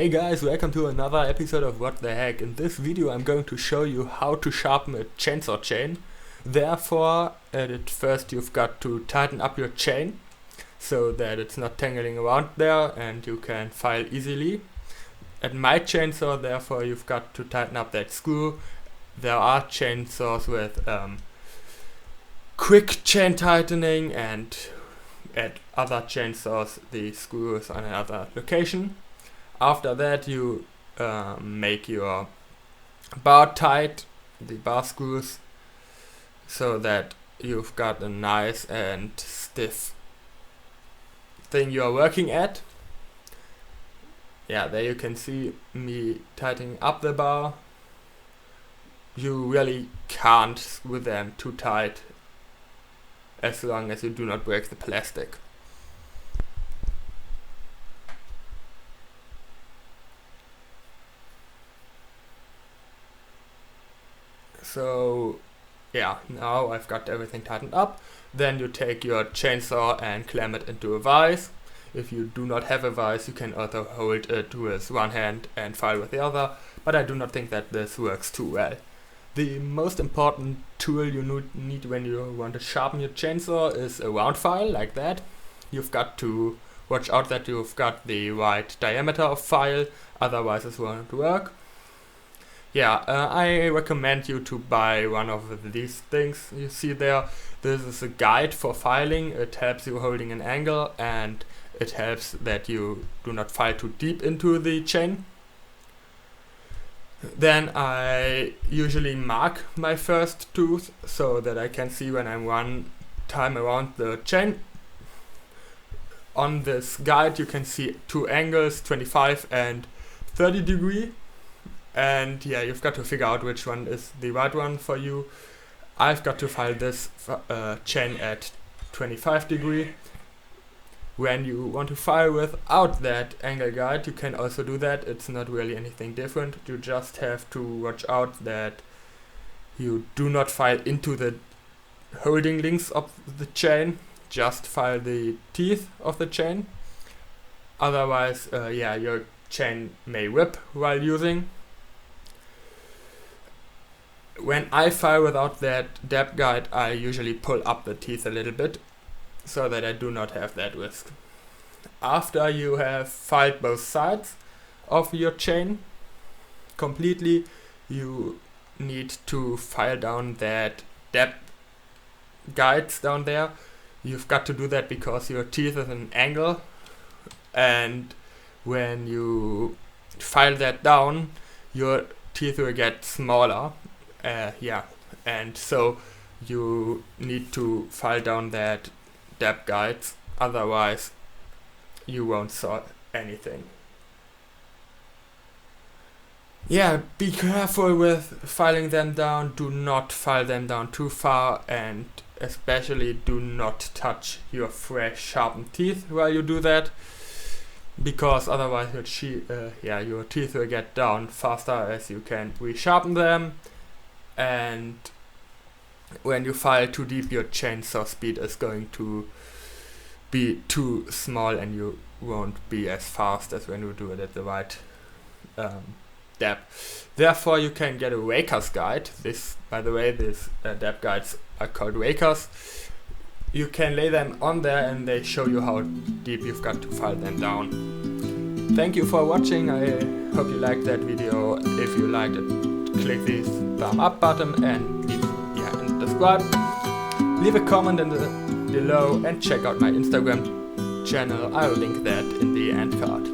Hey guys, welcome to another episode of What the Heck. In this video I'm going to show you how to sharpen a chainsaw chain. Therefore, at first you've got to tighten up your chain so that it's not tangling around there and you can file easily. At my chainsaw, therefore, you've got to tighten up that screw. There are chainsaws with quick chain tightening, and at other chainsaws the screw is on another location. After that you make your bar tight, the bar screws, so that you've got a nice and stiff thing you are working at. Yeah, there you can see me tightening up the bar. You really can't screw them too tight as long as you do not break the plastic. So yeah, now I've got everything tightened up. Then you take your chainsaw and clamp it into a vise. If you do not have a vise, you can also hold it with one hand and file with the other, but I do not think that this works too well. The most important tool you need when you want to sharpen your chainsaw is a round file like that. You've got to watch out that you've got the right diameter of file, otherwise it won't work. Yeah, I recommend you to buy one of these things you see there. This is a guide for filing. It helps you holding an angle, and it helps that you do not file too deep into the chain. Then I usually mark my first tooth so that I can see when I'm one time around the chain. On this guide you can see two angles, 25 and 30 degree. And yeah, you've got to figure out which one is the right one for you. I've got to file this chain at 25 degree. When you want to file without that angle guide, you can also do that. It's not really anything different. You just have to watch out that you do not file into the holding links of the chain. Just file the teeth of the chain. Otherwise, yeah, your chain may rip while using. When I file without that depth guide, I usually pull up the teeth a little bit so that I do not have that risk. After you have filed both sides of your chain completely, you need to file down that depth guides down there. You've got to do that because your teeth is at an angle, and when you file that down, your teeth will get smaller. Yeah, and so you need to file down that depth guides, otherwise you won't saw anything. Yeah, be careful with filing them down. Do not file them down too far, and especially do not touch your fresh sharpened teeth while you do that, because otherwise your teeth will get down faster as you can resharpen them. And when you file too deep, your chainsaw speed is going to be too small and you won't be as fast as when you do it at the right depth. Therefore, you can get a raker's guide. By the way, these depth guides are called rakers. You can lay them on there and they show you how deep you've got to file them down. Thank you for watching. I hope you liked that video. If you liked it, click the thumb up button and subscribe. Leave a comment below and check out my Instagram channel. I'll link that in the end card.